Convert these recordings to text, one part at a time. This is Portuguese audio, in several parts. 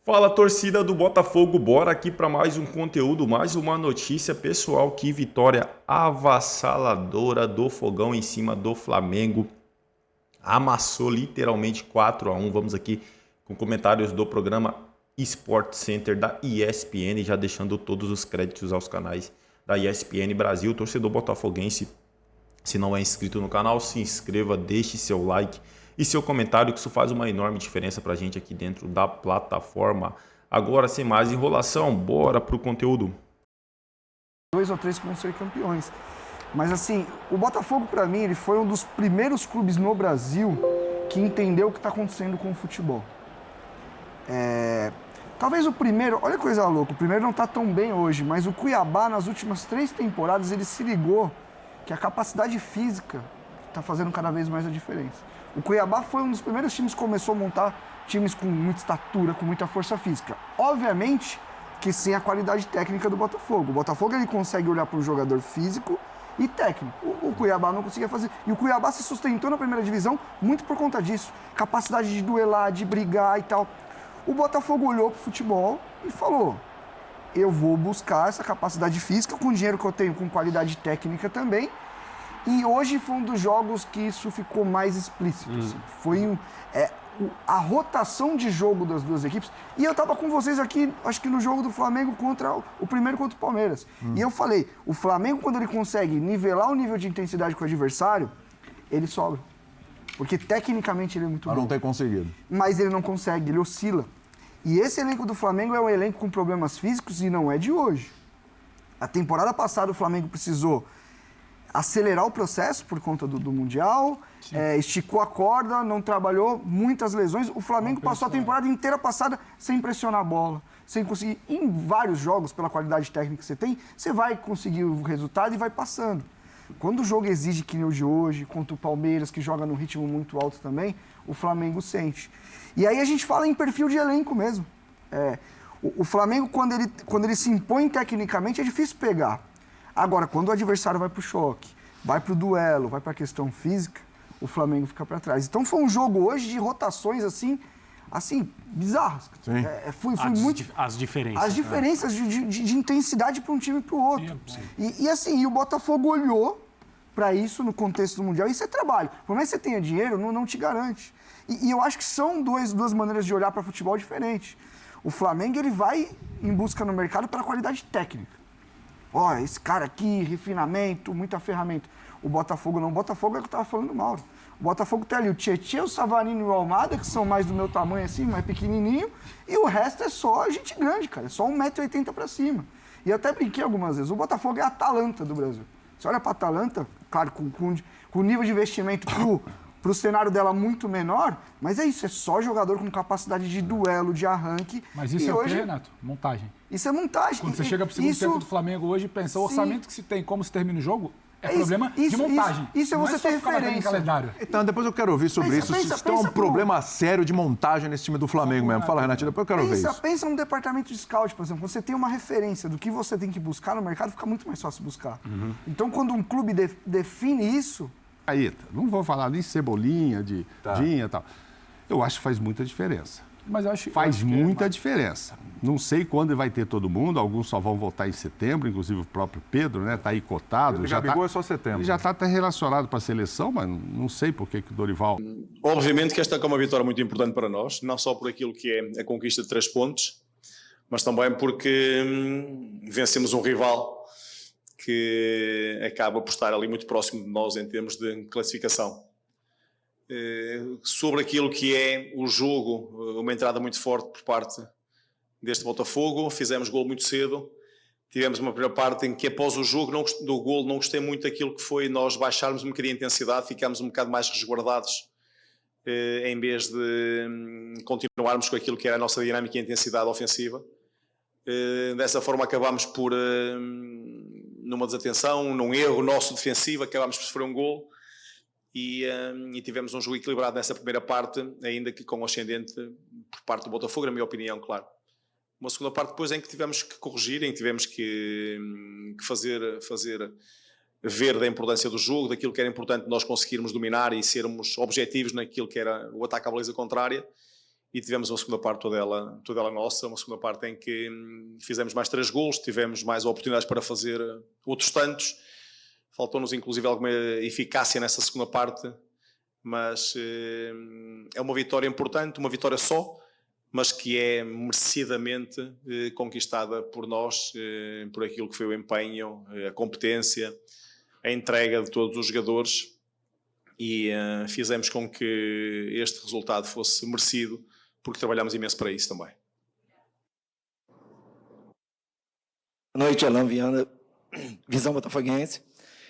Fala, torcida do Botafogo, bora aqui para mais um conteúdo, mais uma notícia, pessoal. Que vitória avassaladora do Fogão em cima do Flamengo. Amassou literalmente 4-1. Vamos aqui com comentários do programa Sport Center da ESPN, já deixando todos os créditos aos canais da ESPN Brasil. Torcedor botafoguense, se não é inscrito no canal, se inscreva, deixe seu like e seu comentário, que isso faz uma enorme diferença pra gente aqui dentro da plataforma. Agora, sem mais enrolação, bora pro conteúdo. 2 ou 3 que vão ser campeões. Mas assim, o Botafogo para mim, ele foi um dos primeiros clubes no Brasil que entendeu o que está acontecendo com o futebol. Talvez o primeiro, olha que coisa louca, o primeiro não está tão bem hoje, mas o Cuiabá nas últimas 3 temporadas ele se ligou que a capacidade física está fazendo cada vez mais a diferença. O Cuiabá foi um dos primeiros times que começou a montar times com muita estatura, com muita força física. Obviamente que sem a qualidade técnica do Botafogo. O Botafogo ele consegue olhar para um jogador físico e técnico. O Cuiabá não conseguia fazer. E o Cuiabá se sustentou na primeira divisão muito por conta disso. Capacidade de duelar, de brigar e tal. O Botafogo olhou para o futebol e falou: eu vou buscar essa capacidade física com o dinheiro que eu tenho, com qualidade técnica também. E hoje foi um dos jogos que isso ficou mais explícito. Assim. Foi a rotação de jogo das duas equipes. E eu estava com vocês aqui, acho que no jogo do Flamengo o primeiro contra o Palmeiras. E eu falei, o Flamengo, quando ele consegue nivelar o nível de intensidade com o adversário, ele sobra. Porque tecnicamente ele é muito bom. Mas não tem conseguido. Mas ele não consegue, ele oscila. E esse elenco do Flamengo é um elenco com problemas físicos e não é de hoje. A temporada passada o Flamengo precisou acelerar o processo por conta do Mundial, esticou a corda, não trabalhou, muitas lesões. O Flamengo passou a temporada inteira passada sem pressionar a bola, sem conseguir. Em vários jogos, pela qualidade técnica que você tem, você vai conseguir o resultado e vai passando. Quando o jogo exige que nem o de hoje, contra o Palmeiras, que joga num ritmo muito alto também, o Flamengo sente. E aí a gente fala em perfil de elenco mesmo. O Flamengo, quando ele se impõe tecnicamente, é difícil pegar. Agora, quando o adversário vai para o choque, vai para o duelo, vai para a questão física, o Flamengo fica para trás. Então foi um jogo hoje de rotações assim bizarras. Foi muito As diferenças. as diferenças de intensidade para um time e para o outro. E o Botafogo olhou para isso no contexto do Mundial. Isso é trabalho. Por mais que você tenha dinheiro, não te garante. E eu acho que são duas maneiras de olhar para futebol diferentes. O Flamengo ele vai em busca no mercado pela qualidade técnica. Esse cara aqui, refinamento, muita ferramenta. O Botafogo não. O Botafogo é o que eu estava falando, Mauro. O Botafogo tem ali o Tietê, o Savarino e o Almada, que são mais do meu tamanho assim, mais pequenininho. E o resto é só gente grande, cara. É só 1,80 m para cima. E eu até brinquei algumas vezes. O Botafogo é a Atalanta do Brasil. Você olha para a Atalanta, claro, com o nível de investimento pro cenário dela muito menor, mas é isso, é só jogador com capacidade de duelo, de arranque. Mas isso e é o hoje, quê, Renato? Montagem. Isso é montagem. Quando você chega pro segundo tempo do Flamengo hoje e pensa, o orçamento que se tem, como se termina o jogo, problema de montagem. Isso é não você só ter ficar batendo em referência. calendário. Então, depois eu quero ouvir sobre isso. Se tem um problema sério de montagem nesse time do Flamengo mesmo. Fala, Renatinho, depois eu quero ver isso. Pensa no departamento de scout, por exemplo. Quando você tem uma referência do que você tem que buscar no mercado, fica muito mais fácil buscar. Então, quando um clube define isso... Aí, não vou falar nem cebolinha, de vinha e tal. Eu acho que faz muita diferença. Mas eu acho, Faz muita diferença. Não sei quando vai ter todo mundo, alguns só vão voltar em setembro, inclusive o próprio Pedro, né? Está aí cotado. O Gabigol é só setembro. Ele já está até relacionado para a seleção, mas não sei por que o Dorival... Obviamente que esta é uma vitória muito importante para nós, não só por aquilo que é a conquista de 3 pontos, mas também porque vencemos um rival que acaba por estar ali muito próximo de nós em termos de classificação. Sobre aquilo que é o jogo, uma entrada muito forte por parte deste Botafogo, fizemos gol muito cedo, tivemos uma primeira parte em que após o jogo do gol não gostei muito daquilo que foi nós baixarmos um bocadinho a intensidade, ficámos um bocado mais resguardados em vez de continuarmos com aquilo que era a nossa dinâmica e intensidade ofensiva. Dessa forma acabámos por, numa desatenção, num erro nosso defensivo, acabámos por sofrer um gol e tivemos um jogo equilibrado nessa primeira parte, ainda que com ascendente por parte do Botafogo, na minha opinião, claro. Uma segunda parte depois em que tivemos que corrigir, em que tivemos que fazer ver da importância do jogo, daquilo que era importante nós conseguirmos dominar e sermos objetivos naquilo que era o ataque à baliza contrária. e tivemos uma segunda parte toda ela nossa, uma segunda parte em que fizemos mais 3 golos, tivemos mais oportunidades para fazer outros tantos. Faltou-nos inclusive alguma eficácia nessa segunda parte, mas é uma vitória importante, uma vitória só, mas que é merecidamente conquistada por nós, por aquilo que foi o empenho, a competência, a entrega de todos os jogadores, e fizemos com que este resultado fosse merecido, porque trabalhamos imenso para isso também. Boa noite, Alan Viana, Visão Botafoguense.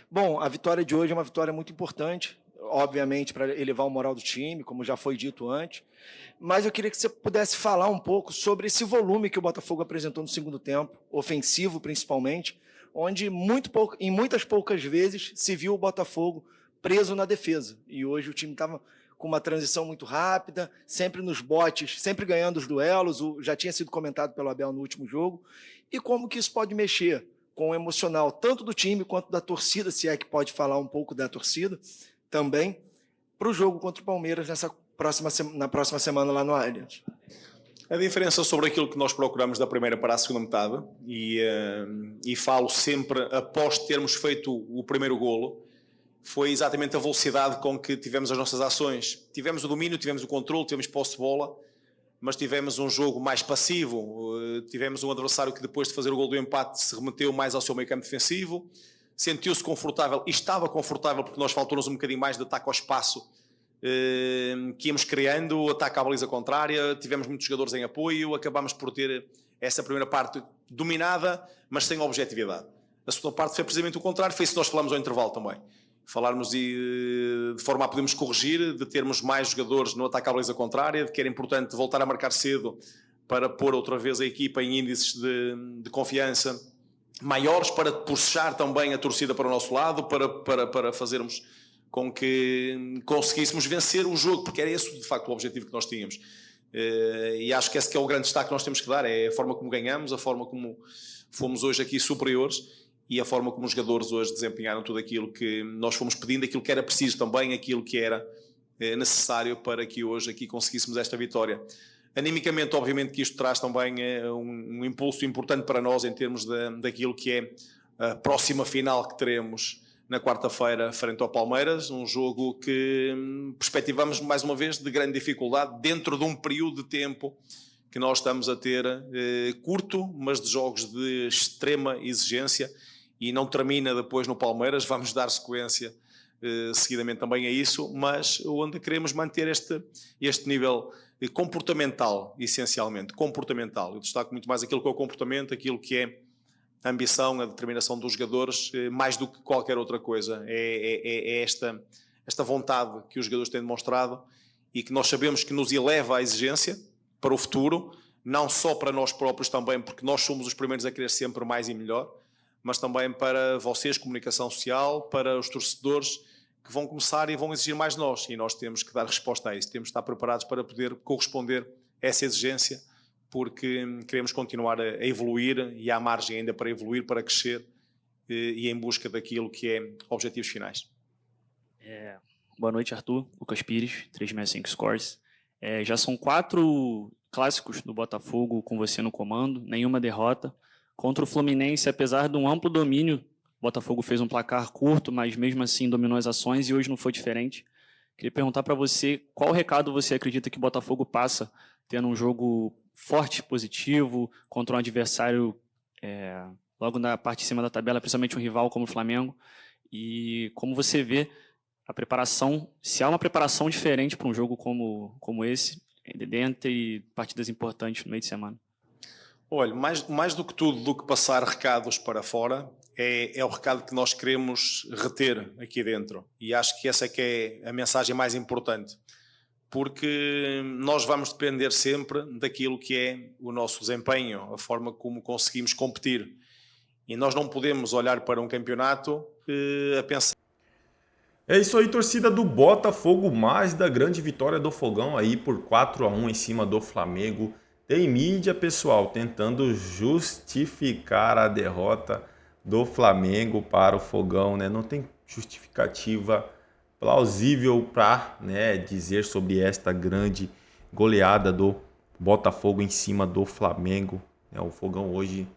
Bom, a vitória de hoje é uma vitória muito importante, obviamente, para elevar o moral do time, como já foi dito antes, mas eu queria que você pudesse falar um pouco sobre esse volume que o Botafogo apresentou no segundo tempo, ofensivo principalmente, onde em muitas poucas vezes se viu o Botafogo preso na defesa. E hoje o time estava com uma transição muito rápida, sempre nos botes, sempre ganhando os duelos, já tinha sido comentado pelo Abel no último jogo, e como que isso pode mexer com o emocional, tanto do time quanto da torcida, se é que pode falar um pouco da torcida, também, para o jogo contra o Palmeiras na próxima semana lá no Allianz. A diferença sobre aquilo que nós procuramos da primeira para a segunda metade, e falo sempre após termos feito o primeiro golo, foi exatamente a velocidade com que tivemos as nossas ações. Tivemos o domínio, tivemos o controle, tivemos posse de bola, mas tivemos um jogo mais passivo, tivemos um adversário que depois de fazer o gol do empate se remeteu mais ao seu meio campo defensivo, sentiu-se confortável e estava confortável porque nós faltou-nos um bocadinho mais de ataque ao espaço que íamos criando, ataque à baliza contrária, tivemos muitos jogadores em apoio, acabámos por ter essa primeira parte dominada, mas sem objetividade. A segunda parte foi precisamente o contrário, foi isso que nós falamos ao intervalo também. Falarmos de forma a podermos corrigir, de termos mais jogadores no ataque à baliza contrária, de que era importante voltar a marcar cedo para pôr outra vez a equipa em índices de confiança maiores, para puxar também a torcida para o nosso lado, para fazermos com que conseguíssemos vencer o jogo, porque era esse de facto o objetivo que nós tínhamos. E acho que esse que é o grande destaque que nós temos que dar, é a forma como ganhamos, a forma como fomos hoje aqui superiores, e a forma como os jogadores hoje desempenharam tudo aquilo que nós fomos pedindo, aquilo que era preciso também, aquilo que era necessário para que hoje aqui conseguíssemos esta vitória. Animicamente, obviamente que isto traz também um impulso importante para nós em termos daquilo que é a próxima final que teremos na quarta-feira frente ao Palmeiras, um jogo que perspectivamos mais uma vez de grande dificuldade dentro de um período de tempo que nós estamos a ter curto, mas de jogos de extrema exigência. E não termina depois no Palmeiras, vamos dar sequência seguidamente também a isso, mas onde queremos manter este nível comportamental, essencialmente, comportamental. Eu destaco muito mais aquilo que é o comportamento, aquilo que é a ambição, a determinação dos jogadores, mais do que qualquer outra coisa. É esta vontade que os jogadores têm demonstrado e que nós sabemos que nos eleva à exigência para o futuro, não só para nós próprios também, porque nós somos os primeiros a querer sempre mais e melhor, mas também para vocês, comunicação social, para os torcedores que vão começar e vão exigir mais de nós. E nós temos que dar resposta a isso, temos que estar preparados para poder corresponder a essa exigência, porque queremos continuar a evoluir e há margem ainda para evoluir, para crescer e em busca daquilo que é objetivos finais. Boa noite, Arthur. Lucas Pires, 365 Scores. Já são 4 clássicos do Botafogo com você no comando, nenhuma derrota. Contra o Fluminense, apesar de um amplo domínio, o Botafogo fez um placar curto, mas mesmo assim dominou as ações e hoje não foi diferente. Queria perguntar para você qual recado você acredita que o Botafogo passa tendo um jogo forte, positivo, contra um adversário logo na parte de cima da tabela, principalmente um rival como o Flamengo, e como você vê a preparação, se há uma preparação diferente para um jogo como esse, dentro e partidas importantes no meio de semana. Olha, mais do que tudo, do que passar recados para fora, é o recado que nós queremos reter aqui dentro. E acho que essa é que é a mensagem mais importante. Porque nós vamos depender sempre daquilo que é o nosso desempenho, a forma como conseguimos competir. E nós não podemos olhar para um campeonato a pensar... É isso aí, torcida do Botafogo, mais da grande vitória do Fogão aí por 4-1 em cima do Flamengo. Tem mídia, pessoal, tentando justificar a derrota do Flamengo para o Fogão, né? Não tem justificativa plausível para dizer sobre esta grande goleada do Botafogo em cima do Flamengo. O Fogão hoje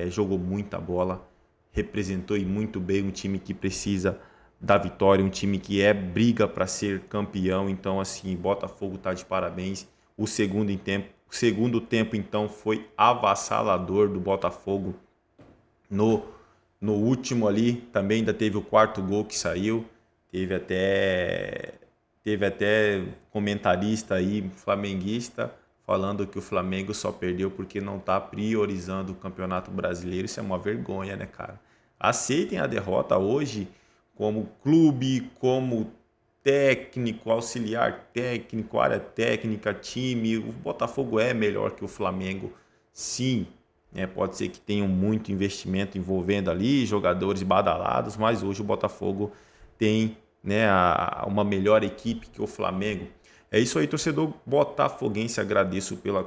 jogou muita bola, representou muito bem um time que precisa da vitória, um time que briga para ser campeão. Então, assim, Botafogo tá de parabéns. O segundo tempo, então, foi avassalador do Botafogo. No último ali, também ainda teve o quarto gol que saiu. Teve até comentarista aí, flamenguista, falando que o Flamengo só perdeu porque não tá priorizando o Campeonato Brasileiro. Isso é uma vergonha, né, cara? Aceitem a derrota hoje como clube, como técnico, auxiliar técnico, área técnica, time. O Botafogo é melhor que o Flamengo, sim. Pode ser que tenham muito investimento envolvendo ali, jogadores badalados, mas hoje o Botafogo tem, né, uma melhor equipe que o Flamengo. É isso aí, torcedor botafoguense. Agradeço pela